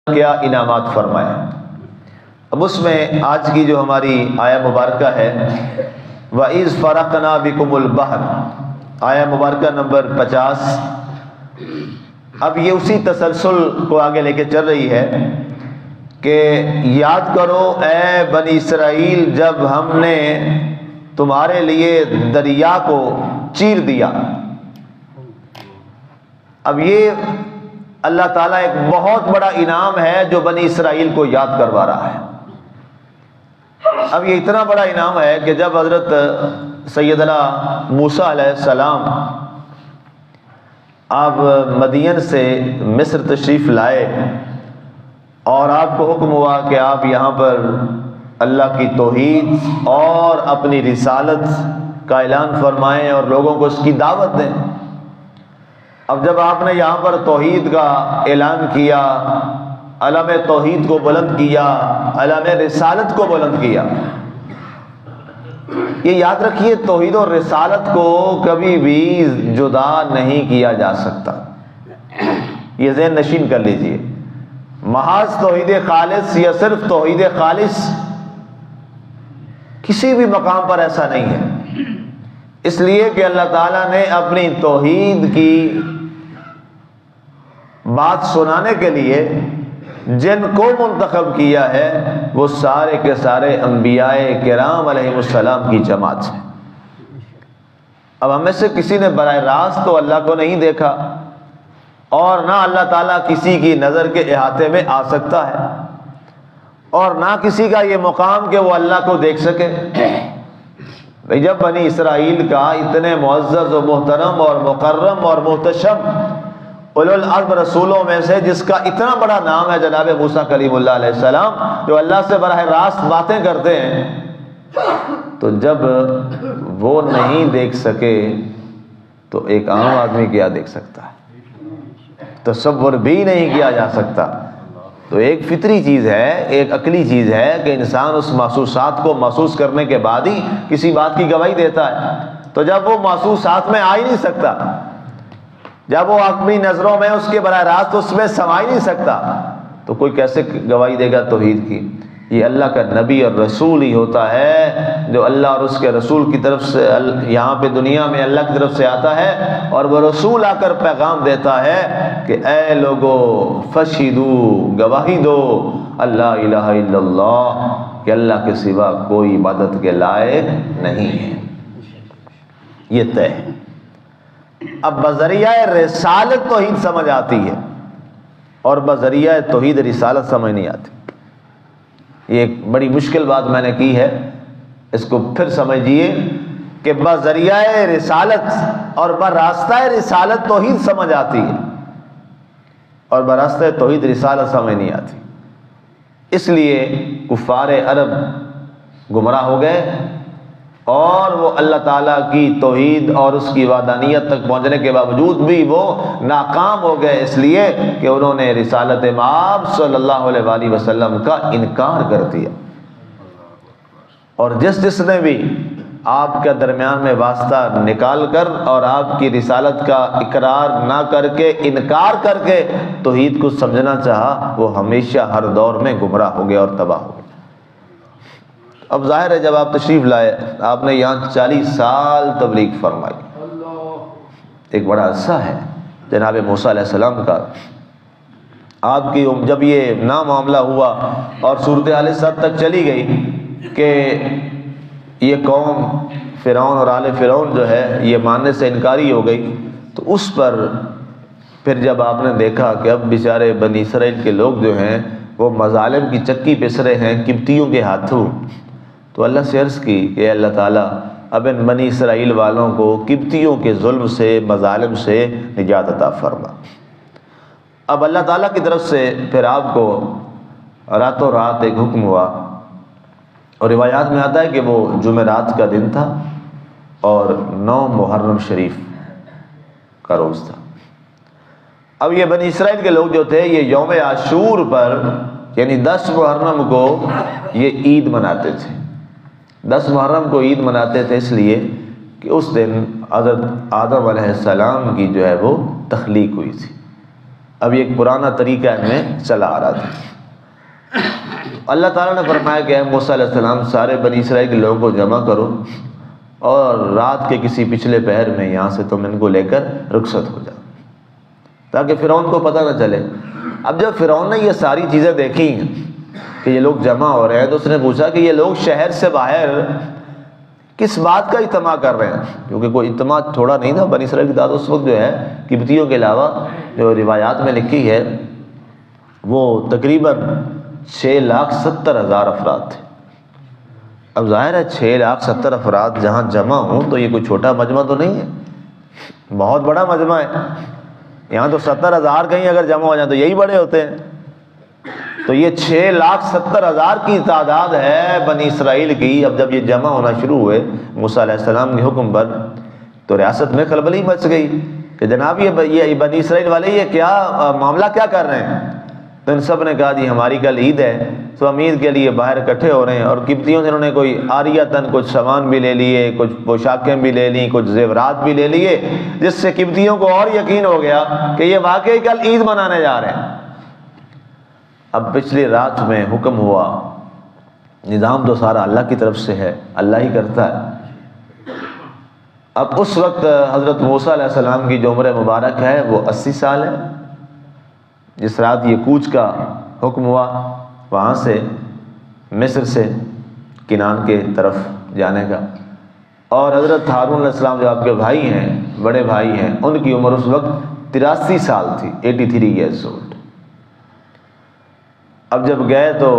کیا انعامات فرمائے۔ اب اس میں آج کی جو ہماری آیہ مبارکہ ہے وَإِذْ فَرَقْنَا بِكُمُ الْبَحْرَ، آیہ مبارکہ نمبر 50۔ اب یہ اسی تسلسل کو آگے لے کے چل رہی ہے کہ یاد کرو اے بنی اسرائیل جب ہم نے تمہارے لیے دریا کو چیر دیا۔ اب یہ اللہ تعالیٰ ایک بہت بڑا انعام ہے جو بنی اسرائیل کو یاد کروا رہا ہے۔ اب یہ اتنا بڑا انعام ہے کہ جب حضرت سیدنا موسیٰ علیہ السلام آپ مدین سے مصر تشریف لائے اور آپ کو حکم ہوا کہ آپ یہاں پر اللہ کی توحید اور اپنی رسالت کا اعلان فرمائیں اور لوگوں کو اس کی دعوت دیں۔ اب جب آپ نے یہاں پر توحید کا اعلان کیا، علم توحید کو بلند کیا، علم رسالت کو بلند کیا، یہ یاد رکھیے توحید اور رسالت کو کبھی بھی جدا نہیں کیا جا سکتا، یہ ذہن نشین کر لیجئے۔ محض توحید خالص یا صرف توحید خالص کسی بھی مقام پر ایسا نہیں ہے، اس لیے کہ اللہ تعالیٰ نے اپنی توحید کی بات سنانے کے لیے جن کو منتخب کیا ہے وہ سارے کے سارے انبیاء کرام علیہ السلام کی جماعت ہے۔ اب ہم میں سے کسی نے براہ راست تو اللہ کو نہیں دیکھا اور نہ اللہ تعالیٰ کسی کی نظر کے احاطے میں آ سکتا ہے اور نہ کسی کا یہ مقام کہ وہ اللہ کو دیکھ سکے۔ بھئی جب بنی اسرائیل کا اتنے معزز و محترم اور مکرم اور محتشم اولو العزم رسولوں میں سے جس کا اتنا بڑا نام ہے جناب موسیٰ کلیم اللہ علیہ السلام، جو اللہ سے براہ راست باتیں کرتے ہیں، تو جب وہ نہیں دیکھ سکے تو ایک عام آدمی کیا دیکھ سکتا ہے؟ تصور بھی نہیں کیا جا سکتا۔ تو ایک فطری چیز ہے، ایک عقلی چیز ہے کہ انسان اس محسوسات کو محسوس کرنے کے بعد ہی کسی بات کی گواہی دیتا ہے۔ تو جب وہ محسوسات میں آ ہی نہیں سکتا، جب وہ اپنی نظروں میں اس کے براہ راست اس میں سما ہی نہیں سکتا، تو کوئی کیسے گواہی دے گا توحید کی؟ یہ اللہ کا نبی اور رسول ہی ہوتا ہے جو اللہ اور اس کے رسول کی طرف سے یہاں پہ دنیا میں اللہ کی طرف سے آتا ہے اور وہ رسول آ کر پیغام دیتا ہے کہ اے لوگو فشہدو، گواہی دو، اللہ الہ الا اللہ، کہ اللہ کے سوا کوئی عبادت کے لائق نہیں ہے۔ یہ طے ہے۔ اب بذریعہ رسالت توحید سمجھ آتی ہے اور بذریعہ توحید رسالت سمجھ نہیں آتی۔ یہ ایک بڑی مشکل بات میں نے کی ہے، اس کو پھر سمجھیے کہ بذریعہ رسالت اور براستہ رسالت توحید سمجھ آتی ہے اور براستہ توحید رسالت سمجھ نہیں آتی۔ اس لیے کفار عرب گمراہ ہو گئے اور وہ اللہ تعالیٰ کی توحید اور اس کی وحدانیت تک پہنچنے کے باوجود بھی وہ ناکام ہو گئے، اس لیے کہ انہوں نے رسالت مآب صلی اللہ علیہ وآلہ وسلم کا انکار کر دیا۔ اور جس نے بھی آپ کے درمیان میں واسطہ نکال کر اور آپ کی رسالت کا اقرار نہ کر کے انکار کر کے توحید کو سمجھنا چاہا، وہ ہمیشہ ہر دور میں گمراہ ہو گیا اور تباہ ہو گیا۔ اب ظاہر ہے جب آپ تشریف لائے، آپ نے یہاں 40 سال تبلیغ فرمائی، ایک بڑا عرصہ ہے جناب موسیٰ علیہ السلام کا۔ آپ کی جب یہ معاملہ ہوا اور صورتحال اس حد تک چلی گئی کہ یہ قوم فرعون اور آل فرعون جو ہے یہ ماننے سے انکاری ہو گئی، تو اس پر پھر جب آپ نے دیکھا کہ اب بیچارے بنی اسرائیل کے لوگ جو ہیں وہ مظالم کی چکی پس رہے ہیں قبطیوں کے ہاتھوں، تو اللہ سے عرض کی کہ اے اللہ تعالیٰ اب ان بنی اسرائیل والوں کو قبطیوں کے ظلم سے، مظالم سے نجات عطا فرما۔ اب اللہ تعالیٰ کی طرف سے پھر آپ کو راتوں رات ایک حکم ہوا، اور روایات میں آتا ہے کہ وہ جمعرات کا دن تھا اور 9 محرم شریف کا روز تھا۔ اب یہ بنی اسرائیل کے لوگ جو تھے یہ یوم عاشور پر یعنی 10 محرم کو یہ عید مناتے تھے۔ 10 محرم کو عید مناتے تھے اس لیے کہ اس دن حضرت آدم علیہ السلام کی جو ہے وہ تخلیق ہوئی تھی۔ اب یہ ایک پرانا طریقہ ان میں چلا آ رہا تھا۔ اللہ تعالیٰ نے فرمایا کہ اے موسیٰ علیہ السلام سارے بنی اسرائیل کے لوگوں کو جمع کرو اور رات کے کسی پچھلے پہر میں یہاں سے تم ان کو لے کر رخصت ہو جاؤ، تاکہ فرعون کو پتہ نہ چلے۔ اب جب فرعون نے یہ ساری چیزیں دیکھی کہ یہ لوگ جمع ہو رہے ہیں تو اس نے پوچھا کہ یہ لوگ شہر سے باہر کس بات کا اجتماع کر رہے ہیں، کیونکہ کوئی اجتماع تھوڑا نہیں تھا۔ بنی اسرائیل کی تعداد اس وقت جو ہے قبطیوں کے علاوہ جو روایات میں لکھی ہے وہ تقریباً 6,70,000 افراد تھے۔ اب ظاہر ہے 6,70,000 افراد جہاں جمع ہوں تو یہ کوئی چھوٹا مجمع تو نہیں ہے، بہت بڑا مجمع ہے۔ یہاں تو 70,000 کہیں اگر جمع ہو جائیں تو یہی بڑے ہوتے ہیں، تو یہ 6,70,000 کی تعداد ہے بنی اسرائیل کی۔ اب جب یہ جمع ہونا شروع ہوئے موسیٰ علیہ السلام کے حکم پر تو ریاست میں خلبلی مچ گئی کہ جناب یہ بنی اسرائیل والے یہ کیا معاملہ کیا کر رہے ہیں؟ تو ان سب نے کہا جی ہماری کل عید ہے، تو ہم عید کے لیے باہر اکٹھے ہو رہے ہیں، اور قبطیوں سے انہوں نے کوئی عاریتاً کچھ سامان بھی لے لیے، کچھ پوشاکیں بھی لے لیں، کچھ زیورات بھی لے لیے، جس سے قبطیوں کو اور یقین ہو گیا کہ یہ واقعی کل عید منانے جا رہے ہیں۔ اب پچھلی رات میں حکم ہوا، نظام تو سارا اللہ کی طرف سے ہے، اللہ ہی کرتا ہے۔ اب اس وقت حضرت موسیٰ علیہ السلام کی جو عمر مبارک ہے وہ 80 سال ہے۔ جس رات یہ کوچ کا حکم ہوا وہاں سے مصر سے کنعان کے طرف جانے کا، اور حضرت ہارون علیہ السلام جو آپ کے بھائی ہیں، بڑے بھائی ہیں، ان کی عمر اس وقت 83 سال تھی، 83 ایئرس اولڈ۔ اب جب گئے تو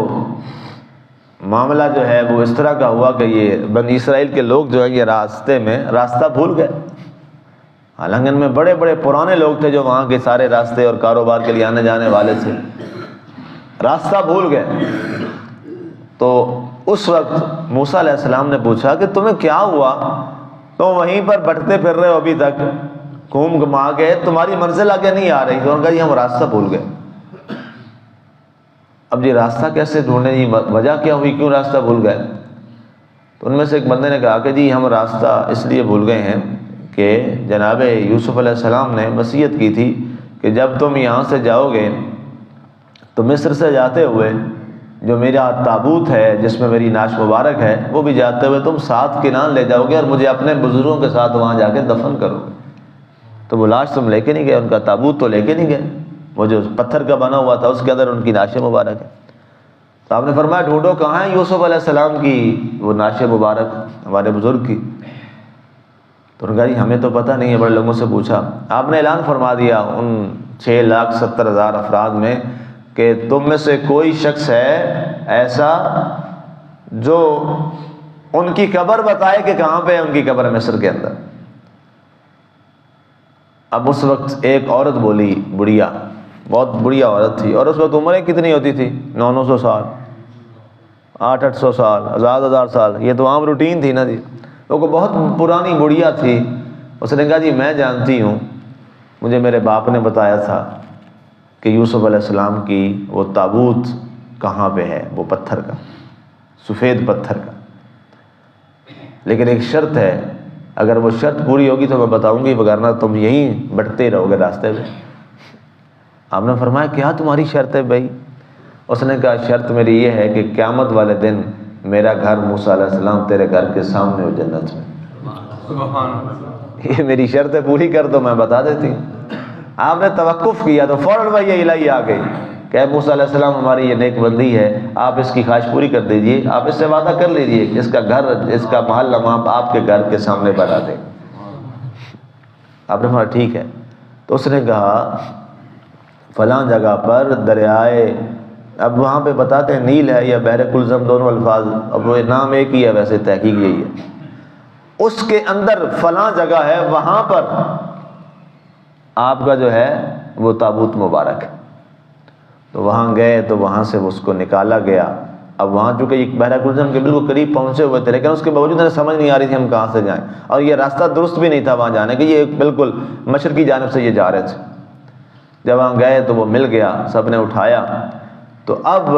معاملہ جو ہے وہ اس طرح کا ہوا کہ یہ بنی اسرائیل کے لوگ جو ہیں یہ راستے میں راستہ بھول گئے، حالانکہ ان میں بڑے بڑے پرانے لوگ تھے جو وہاں کے سارے راستے اور کاروبار کے لیے آنے جانے والے تھے، راستہ بھول گئے۔ تو اس وقت موسیٰ علیہ السلام نے پوچھا کہ تمہیں کیا ہوا، تم وہیں پر بھٹکتے پھر رہے ہو ابھی تک، گھوم گھما کے تمہاری منزل آگے نہیں آ رہی؟ تو انہوں نے کہا جی ہم راستہ بھول گئے۔ اب یہ راستہ کیسے ڈھونڈیں، جی وجہ کیا ہوئی، کیوں راستہ بھول گئے؟ تو ان میں سے ایک بندے نے کہا کہ جی ہم راستہ اس لیے بھول گئے ہیں کہ جناب یوسف علیہ السلام نے وصیت کی تھی کہ جب تم یہاں سے جاؤ گے تو مصر سے جاتے ہوئے جو میرا تابوت ہے جس میں میری نعش مبارک ہے وہ بھی جاتے ہوئے تم ساتھ کنعان لے جاؤ گے اور مجھے اپنے بزرگوں کے ساتھ وہاں جا کے دفن کرو گے۔ تو وہ لاش تم لے کے نہیں گئے، ان کا تابوت تو لے کے نہیں گئے، وہ جو پتھر کا بنا ہوا تھا اس کے اندر ان کی نعش مبارک ہے۔ تو آپ نے فرمایا ڈھونڈو کہاں ہے یوسف علیہ السلام کی وہ نعش مبارک ہمارے بزرگ کی؟ تو انہوں نے کہا جی ہمیں تو پتہ نہیں ہے، بڑے لوگوں سے پوچھا۔ آپ نے اعلان فرما دیا ان 6,70,000 افراد میں کہ تم میں سے کوئی شخص ہے ایسا جو ان کی قبر بتائے کہ کہاں پہ ہے ان کی قبر، مصر کے اندر۔ اب اس وقت ایک عورت بولی، بڑھیا، بہت بڑھیا عورت تھی، اور اس وقت عمریں کتنی ہوتی تھی؟ 900 سال، 800 سال، 1000 سال، یہ تو عام روٹین تھی نا جی۔ وہ بہت پرانی بڑھیا تھی، اس نے کہا جی میں جانتی ہوں، مجھے میرے باپ نے بتایا تھا کہ یوسف علیہ السلام کی وہ تابوت کہاں پہ ہے، وہ پتھر کا، سفید پتھر کا، لیکن ایک شرط ہے، اگر وہ شرط پوری ہوگی تو میں بتاؤں گی، وگرنہ تم یہیں بٹتے رہو گے راستے میں۔ آپ نے فرمایا کیا تمہاری شرط ہے بھائی؟ اس نے کہا شرط میری یہ ہے کہ قیامت والے دن میرا گھر موسیٰ علیہ السلام تیرے گھر کے سامنے ہو جنت میں۔ سبحان اللہ، یہ میری شرط پوری کر دو میں بتا دیتی ہوں۔ آپ نے توقف کیا تو فوراً وحی الہی آ گئی کہ موسیٰ علیہ السلام ہماری یہ نیک بندی ہے، آپ اس کی خواہش پوری کر دیجئے، آپ اس سے وعدہ کر لیجئے کہ اس کا گھر، اس کا محل ہم آپ کے گھر کے سامنے بنا دیں۔ آپ نے فرمایا ٹھیک ہے۔ تو اس نے کہا فلاں جگہ پر دریائے، اب وہاں پہ بتاتے ہیں نیل ہے یا بحر کلزم، دونوں الفاظ، اب وہ نام ایک ہی ہے، ویسے تحقیق یہی ہے، اس کے اندر فلاں جگہ ہے، وہاں پر آپ کا جو ہے وہ تابوت مبارک ہے۔ تو وہاں گئے تو وہاں سے اس کو نکالا گیا۔ اب وہاں چونکہ ایک بحر کلزم کے بالکل قریب پہنچے ہوئے تھے، لیکن اس کے باوجود انہیں سمجھ نہیں آ رہی تھی ہم کہاں سے جائیں، اور یہ راستہ درست بھی نہیں تھا وہاں جانے کے، یہ بالکل مشرقی جانب سے یہ جا رہے تھے۔ جب وہاں گئے تو وہ مل گیا، سب نے اٹھایا۔ تو اب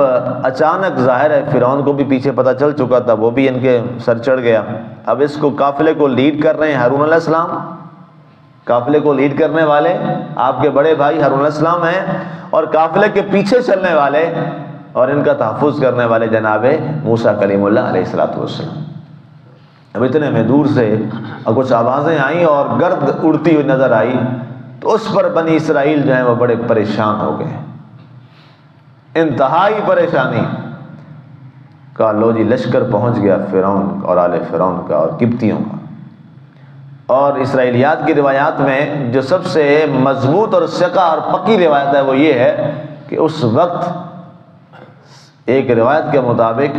اچانک ظاہر ہے فرعون کو بھی پیچھے پتہ چل چکا تھا، وہ بھی ان کے سر چڑھ گیا۔ اب اس کو قافلے کو لیڈ کر رہے ہیں ہارون علیہ السلام، قافلے کو لیڈ کرنے والے آپ کے بڑے بھائی ہارون علیہ السلام ہیں، اور قافلے کے پیچھے چلنے والے اور ان کا تحفظ کرنے والے جناب موسیٰ کلیم اللہ علیہ الصلوۃ والسلام۔ اب اتنے میں دور سے کچھ آوازیں آئیں اور گرد اڑتی ہوئی نظر آئی، تو اس پر بنی اسرائیل جو ہیں وہ بڑے پریشان ہو گئے، انتہائی پریشانی۔ کہا لو جی لشکر پہنچ گیا فرعون اور آل فرعون کا اور قبطیوں کا۔ اور اسرائیلیات کی روایات میں جو سب سے مضبوط اور ثقہ اور پکی روایت ہے وہ یہ ہے کہ اس وقت ایک روایت کے مطابق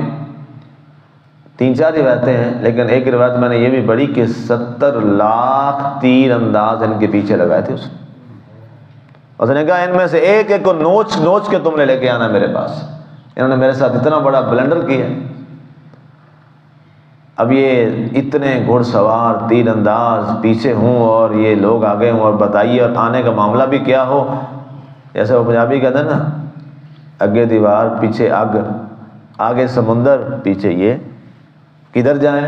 3-4 روایتیں ہیں، لیکن ایک روایت میں نے یہ بھی پڑھی کہ 70 لاکھ تیر انداز ان کے پیچھے لگائے تھے اس نے کہا ان میں سے ایک ایک کو نوچ نوچ کے تم نے لے کے آنا میرے پاس۔ انہوں نے میرے ساتھ اتنا بڑا بلنڈر کیا۔ اب یہ اتنے گھڑ سوار تیر انداز پیچھے ہوں اور یہ لوگ آگے ہوں، اور بتائیے اور آنے کا معاملہ بھی کیا ہو، جیسے وہ پنجابی کہتے ہیں نا، اگے دیوار پیچھے آگ، آگے سمندر پیچھے یہ، کدھر جائیں؟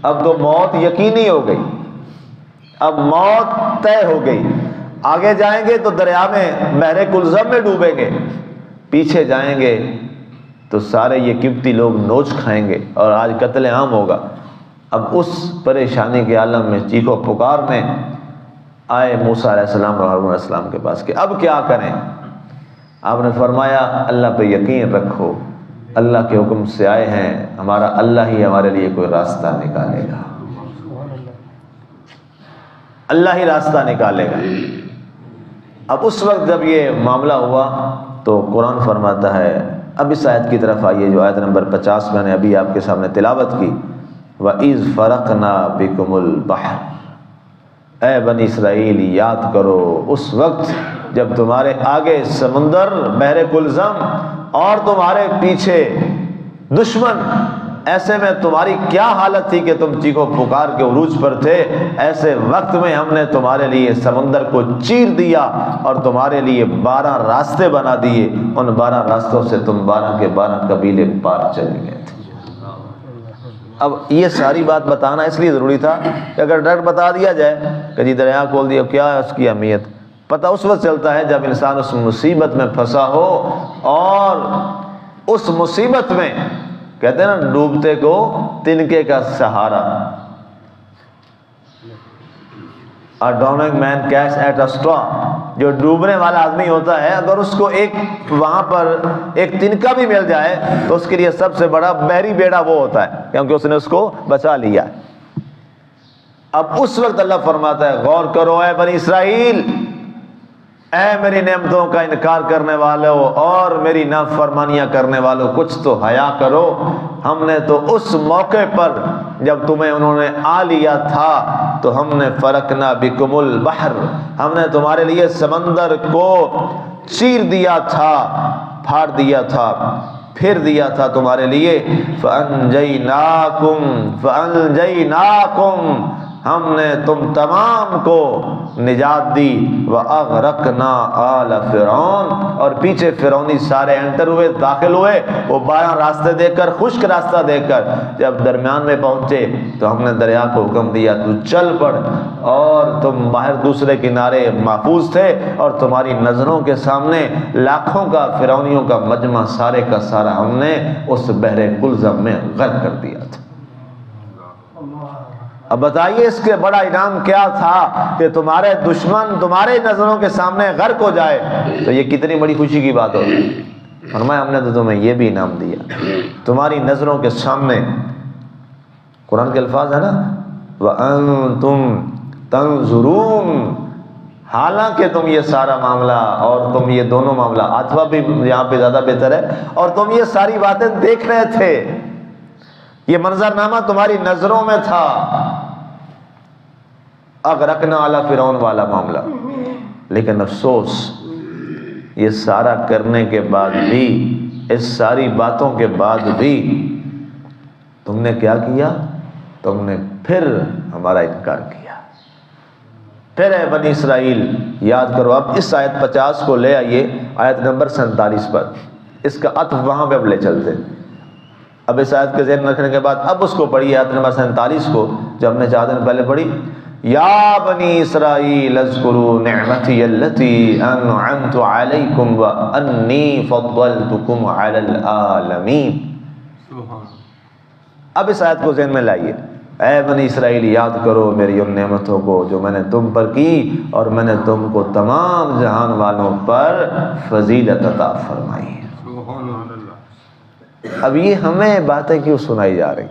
اب تو موت یقینی ہو گئی، اب موت طے ہو گئی۔ آگے جائیں گے تو دریا میں بحر کلزم میں ڈوبیں گے، پیچھے جائیں گے تو سارے یہ قبطی لوگ نوچ کھائیں گے اور آج قتل عام ہوگا۔ اب اس پریشانی کے عالم میں چیخو پکار میں آئے موسیٰ علیہ السلام اور ہارون علیہ السلام کے پاس کہ اب کیا کریں؟ آپ نے فرمایا اللہ پہ یقین رکھو، اللہ کے حکم سے آئے ہیں، ہمارا اللہ ہی ہمارے لیے کوئی راستہ نکالے گا، اللہ ہی راستہ نکالے گا۔ اب اس وقت جب یہ معاملہ ہوا تو قرآن فرماتا ہے، اب اس آیت کی طرف آئیے جو آیت نمبر 50 میں نے ابھی آپ کے سامنے تلاوت کی، وَإِذْ فَرَقْنَا بِكُمُ الْبَحْرَ، اے بنی اسرائیل یاد کرو اس وقت جب تمہارے آگے سمندر بحر کلزم اور تمہارے پیچھے دشمن، ایسے میں تمہاری کیا حالت تھی کہ تم چیخو پکار کے عروج پر تھے۔ ایسے وقت میں ہم نے تمہارے لیے سمندر کو چیر دیا اور تمہارے لیے 12 راستے بنا دیے، ان 12 راستوں سے تم 12 کے 12 قبیلے پار چلے گئے تھے۔ اب یہ ساری بات بتانا اس لیے ضروری تھا کہ اگر ڈائریکٹ بتا دیا جائے کہ جی دریا کھول دیا، کیا ہے اس کی اہمیت؟ پتہ اس وقت چلتا ہے جب انسان اس مصیبت میں پھنسا ہو، اور اس مصیبت میں کہتے ہیں نا ڈوبتے کو تنکے کا سہارا، A drowning man catches at a straw، جو ڈوبنے والا آدمی ہوتا ہے اگر اس کو ایک وہاں پر ایک تنکا بھی مل جائے تو اس کے لیے سب سے بڑا بحری بیڑا وہ ہوتا ہے، کیونکہ اس نے اس کو بچا لیا۔ اب اس وقت اللہ فرماتا ہے غور کرو اے بنی اسرائیل، اے میری نعمتوں کا انکار کرنے والوں اور میری نافرمانیاں کرنے والوں، کچھ تو حیا کرو۔ ہم نے تو اس موقع پر جب تمہیں انہوں نے آ لیا تھا تو ہم نے فرقنا بکم البحر، ہم نے تمہارے لیے سمندر کو چیر دیا تھا، پھاڑ دیا تھا، پھر دیا تھا تمہارے لیے۔ فَأَنْجَيْنَاكُمْ، ہم نے تم تمام کو نجات دی۔ وَأَغْرَقْنَا آلَ فِرْعَوْنَ، اور پیچھے فرعونی سارے انٹر ہوئے، داخل ہوئے، وہ 12 راستے دیکھ کر، خشک راستہ دیکھ کر جب درمیان میں پہنچے تو ہم نے دریا کو حکم دیا تو چل پڑ، اور تم باہر دوسرے کنارے محفوظ تھے، اور تمہاری نظروں کے سامنے لاکھوں کا فرعونیوں کا مجمع سارے کا سارا ہم نے اس بحر کلزم میں غرق کر دیا تھا۔ اب بتائیے اس کے بڑا انعام کیا تھا کہ تمہارے دشمن تمہارے نظروں کے سامنے غرق ہو جائے، تو یہ کتنی بڑی خوشی کی بات ہوتی۔ فرمایا ہم نے تو تمہیں یہ بھی انعام دیا، تمہاری نظروں کے سامنے، قرآن کے الفاظ ہے نا وَأَنْتُمْ تَنْظُرُونَ، حالانکہ تم یہ سارا معاملہ اور تم یہ دونوں معاملہ، آتوا بھی یہاں پہ زیادہ بہتر ہے، اور تم یہ ساری باتیں دیکھ رہے تھے، یہ منظرنامہ تمہاری نظروں میں تھا۔ اغرقنا علی فرعون والا معاملہ، لیکن افسوس یہ سارا کرنے کے بعد بھی، اس ساری باتوں کے بعد بھی تم نے کیا کیا؟ تم نے پھر ہمارا انکار کیا۔ پھر اے بنی اسرائیل یاد کرو۔ اب اس آیت 50 کو لے آئیے آیت نمبر 47 پر، اس کا عطف وہاں پہ اب لے چلتے۔ اب اس آیت کے ذہن رکھنے کے بعد اب اس کو پڑھی آیت نمبر 47 کو، جو ہم نے 4 دن پہلے پڑھی۔ یا بنی اسرائیل اذکروا نعمتی التی انعمت علیکم وانی فضلتکم علی العالمین۔ اب اس آیت کو ذہن میں لائیے، اے بنی اسرائیل یاد کرو میری ان نعمتوں کو جو میں نے تم پر کی، اور میں نے تم کو تمام جہان والوں پر فضیلت عطا فرمائی ہے۔ اب یہ ہمیں باتیں کیوں سنائی جا رہی؟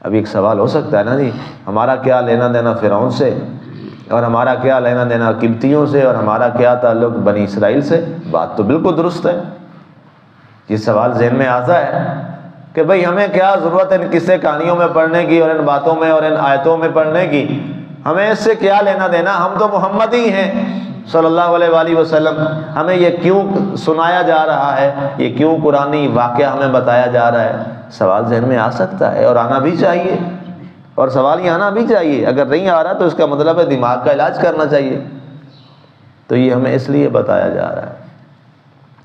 اب ایک سوال ہو سکتا ہے نا جی، ہمارا کیا لینا دینا فرعون سے، اور ہمارا کیا لینا دینا قبطیوں سے، اور ہمارا کیا تعلق بنی اسرائیل سے؟ بات تو بالکل درست ہے۔ یہ سوال ذہن میں آتا ہے کہ بھئی ہمیں کیا ضرورت ہے ان قصے کہانیوں میں پڑھنے کی، اور ان باتوں میں اور ان آیتوں میں پڑھنے کی؟ ہمیں اس سے کیا لینا دینا؟ ہم تو محمد ہی ہیں صلی اللہ علیہ وآلہ وسلم۔ ہمیں یہ کیوں سنایا جا رہا ہے، یہ کیوں قرآنی واقعہ ہمیں بتایا جا رہا ہے؟ سوال ذہن میں آ سکتا ہے، اور آنا بھی چاہیے، اور سوال یہ آنا بھی چاہیے۔ اگر نہیں آ رہا تو اس کا مطلب ہے دماغ کا علاج کرنا چاہیے۔ تو یہ ہمیں اس لیے بتایا جا رہا ہے،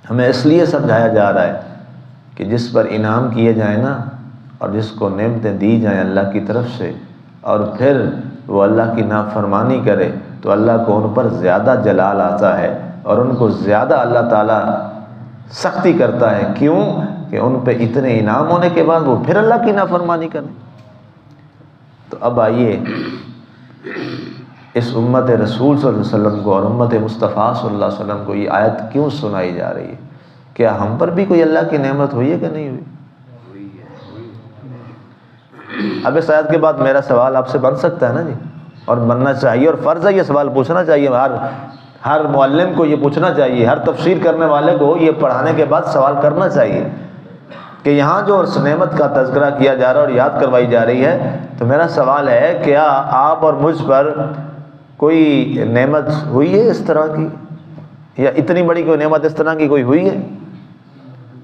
ہمیں اس لیے سمجھایا جا رہا ہے کہ جس پر انعام کیے جائیں نا، اور جس کو نعمتیں دی جائیں اللہ کی طرف سے، اور پھر وہ اللہ کی نافرمانی کرے، تو اللہ کو ان پر زیادہ جلال آتا ہے، اور ان کو زیادہ اللہ تعالیٰ سختی کرتا ہے۔ کیوں کہ ان پہ اتنے انعام ہونے کے بعد وہ پھر اللہ کی نافرمانی کریں۔ تو اب آئیے اس امت رسول صلی اللہ علیہ وسلم کو اور امت مصطفیٰ صلی اللہ علیہ وسلم کو یہ آیت کیوں سنائی جا رہی ہے؟ کیا ہم پر بھی کوئی اللہ کی نعمت ہوئی ہے کہ نہیں ہوئی؟ اب اس آیت کے بعد میرا سوال آپ سے بن سکتا ہے نا جی، اور بننا چاہیے، اور فرض ہے یہ سوال پوچھنا چاہیے۔ ہر معلم کو یہ پوچھنا چاہیے، ہر تفسیر کرنے والے کو یہ پڑھانے کے بعد سوال کرنا چاہیے کہ یہاں جو اس نعمت کا تذکرہ کیا جا رہا ہے اور یاد کروائی جا رہی ہے، تو میرا سوال ہے کیا آپ اور مجھ پر کوئی نعمت ہوئی ہے اس طرح کی، یا اتنی بڑی کوئی نعمت اس طرح کی کوئی ہوئی ہے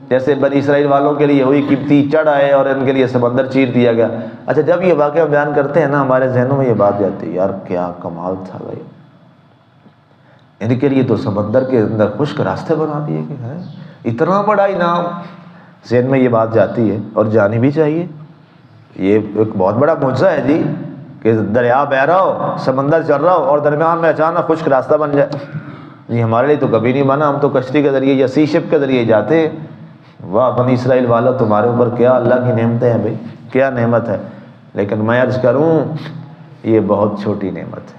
جیسے بنی اسرائیل والوں کے لیے ہوئی؟ قبطی چڑھ آئے اور ان کے لیے سمندر چیر دیا گیا۔ اچھا، جب یہ واقعہ بیان کرتے ہیں نا، ہمارے ذہنوں میں یہ بات جاتی ہے، یار کیا کمال تھا بھائی، ان کے لیے تو سمندر کے اندر خشک راستے بنا دیے گئے ہیں، اتنا بڑا انعام۔ ذہن میں یہ بات جاتی ہے، اور جانی بھی چاہیے۔ یہ ایک بہت بڑا معجزہ ہے جی، کہ دریا بہہ رہا ہو، سمندر چل رہا ہو، اور درمیان میں اچانک خشک راستہ بن جائے۔ جی ہمارے لیے تو کبھی نہیں بنا، ہم تو کشتی کے ذریعے یا سی شپ کے ذریعے جاتے ہیں۔ واہ بنی اسرائیل والا، تمہارے اوپر کیا اللہ کی نعمتیں ہیں بھائی، کیا نعمت ہے۔ لیکن میں عرض کروں، یہ بہت چھوٹی نعمت ہے،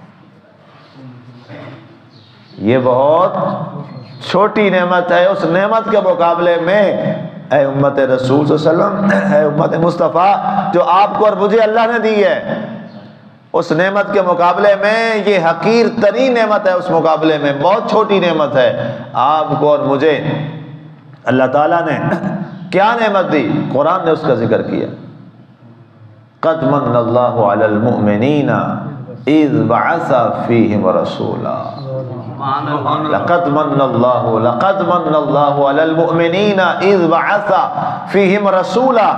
یہ بہت چھوٹی نعمت ہے اس نعمت کے مقابلے میں۔ اے امت رسول صلی اللہ علیہ وسلم، اے امت مصطفیٰ جو آپ کو اور مجھے اللہ نے دی ہے، اس نعمت کے مقابلے میں یہ حقیر ترین نعمت ہے، اس مقابلے میں بہت چھوٹی نعمت ہے۔ آپ کو اور مجھے اللہ تعالیٰ نے کیا نعمت دی؟ قرآن نے اس کا ذکر کیا، قد من اللہ علی المؤمنین اذ بعث فیہم رسولا، لقد من اللہ علی المؤمنین اذ بعث فیہم رسولا۔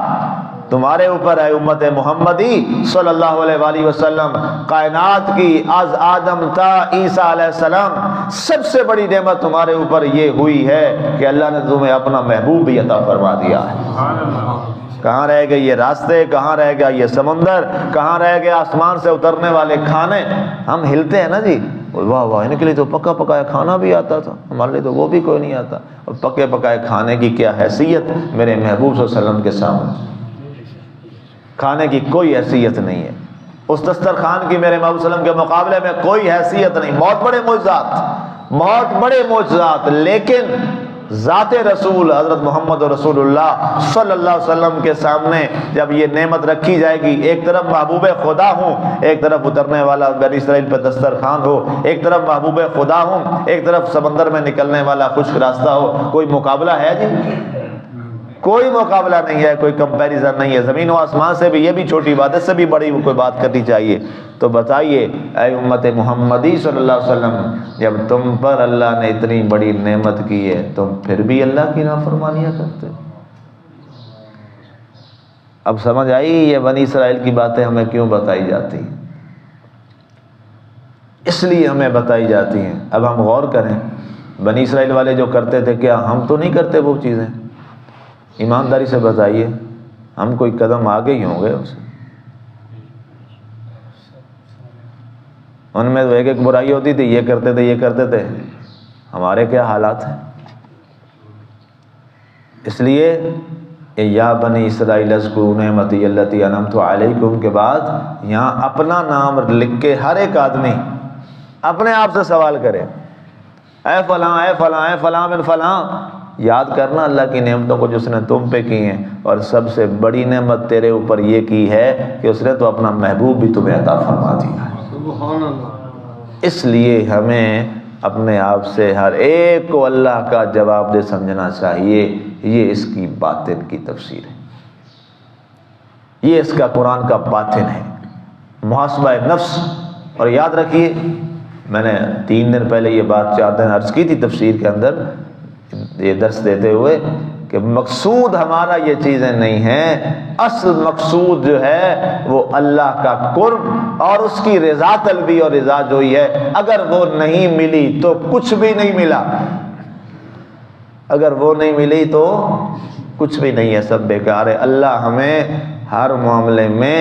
تمہارے اوپر ہے امت محمدی صلی اللہ علیہ وآلہ وسلم، کائنات کی از آدم تا عیسیٰ علیہ السلام سب سے بڑی نعمت تمہارے اوپر یہ ہوئی ہے کہ اللہ نے تمہیں اپنا محبوب بھی عطا فرما دیا ہے۔ کہاں رہ گئے یہ راستے، کہاں رہ گیا یہ سمندر، کہاں رہ گیا آسمان سے اترنے والے کھانے؟ ہم ہلتے ہیں نا جی، واہ واہ ان کے لیے تو پکا پکایا کھانا بھی آتا تھا، ہمارے لیے تو وہ بھی کوئی نہیں آتا۔ اور پکے پکائے کھانے کی کیا حیثیت میرے محبوب صلی اللہ علیہ وسلم کے سامنے؟ کھانے کی کوئی حیثیت نہیں ہے، اس دسترخوان کی میرے محبوب صلی اللہ علیہ وسلم کے مقابلے میں کوئی حیثیت نہیں۔ بہت بڑے معجزات، بہت بڑے معجزات، لیکن ذات رسول حضرت محمد رسول اللہ صلی اللہ علیہ وسلم کے سامنے جب یہ نعمت رکھی جائے گی، ایک طرف محبوب خدا ہوں، ایک طرف اترنے والا بنی اسرائیل پہ دسترخوان ہو، ایک طرف محبوب خدا ہوں، ایک طرف سمندر میں نکلنے والا خشک راستہ ہو، کوئی مقابلہ ہے جی؟ کوئی مقابلہ نہیں ہے، کوئی کمپیریزن نہیں ہے۔ زمین و آسمان سے بھی یہ بھی چھوٹی بات ہے، اس سے بھی بڑی کوئی بات کرنی چاہیے۔ تو بتائیے اے امت محمدی صلی اللہ علیہ وسلم، جب تم پر اللہ نے اتنی بڑی نعمت کی ہے، تم پھر بھی اللہ کی نافرمانیاں کرتے ہو؟ اب سمجھ آئی یہ بنی اسرائیل کی باتیں ہمیں کیوں بتائی جاتی ہیں؟ اس لیے ہمیں بتائی جاتی ہیں۔ اب ہم غور کریں، بنی اسرائیل والے جو کرتے تھے، کیا ہم تو نہیں کرتے وہ چیزیں؟ ایمانداری سے بتائیے، ہم کوئی قدم آگے ہی ہوں گے اسے؟ ان میں تو ایک ایک برائی ہوتی تھی، یہ کرتے تھے یہ کرتے تھے، ہمارے کیا حالات ہیں؟ اس لیے یا بنی اسرائیل اذکروا نعمتی التی انعمت علیکم کے بعد یہاں اپنا نام لکھ کے ہر ایک آدمی اپنے آپ سے سوال کرے، اے فلاں اے فلاں اے فلاں بن فلاں، یاد کرنا اللہ کی نعمتوں کو جس نے تم پہ کی ہیں، اور سب سے بڑی نعمت تیرے اوپر یہ کی ہے کہ اس نے تو اپنا محبوب بھی تمہیں عطا فرما دیا ہے۔ سبحان اللہ۔ اس لیے ہمیں اپنے آپ سے ہر ایک کو اللہ کا جواب دہ سمجھنا چاہیے۔ یہ اس کی باطن کی تفسیر ہے، یہ اس کا قرآن کا باطن ہے، محاسبہ نفس۔ اور یاد رکھیے، میں نے 3 دن پہلے یہ بات 4 دن عرض کی تھی تفسیر کے اندر یہ درس دیتے ہوئے کہ مقصود ہمارا یہ چیزیں نہیں ہیں، اصل مقصود جو ہے وہ اللہ کا قرب اور اس کی رضا طلبی اور رضا جوئی ہے۔ اگر وہ نہیں ملی تو کچھ بھی نہیں ملا، اگر وہ نہیں ملی تو کچھ بھی نہیں ہے، سب بیکار ہے۔ اللہ ہمیں ہر معاملے میں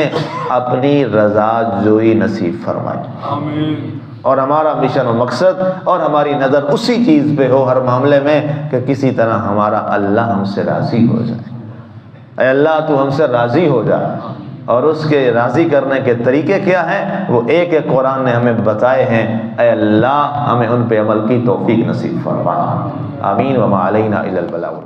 اپنی رضا جوئی نصیب فرمائے، آمین۔ اور ہمارا مشن و مقصد اور ہماری نظر اسی چیز پہ ہو ہر معاملے میں کہ کسی طرح ہمارا اللہ ہم سے راضی ہو جائے۔ اے اللہ تو ہم سے راضی ہو جا، اور اس کے راضی کرنے کے طریقے کیا ہیں وہ ایک ایک قرآن نے ہمیں بتائے ہیں۔ اے اللہ ہمیں ان پہ عمل کی توفیق نصیب فرما، آمین۔ وما علینا الا البلاغ۔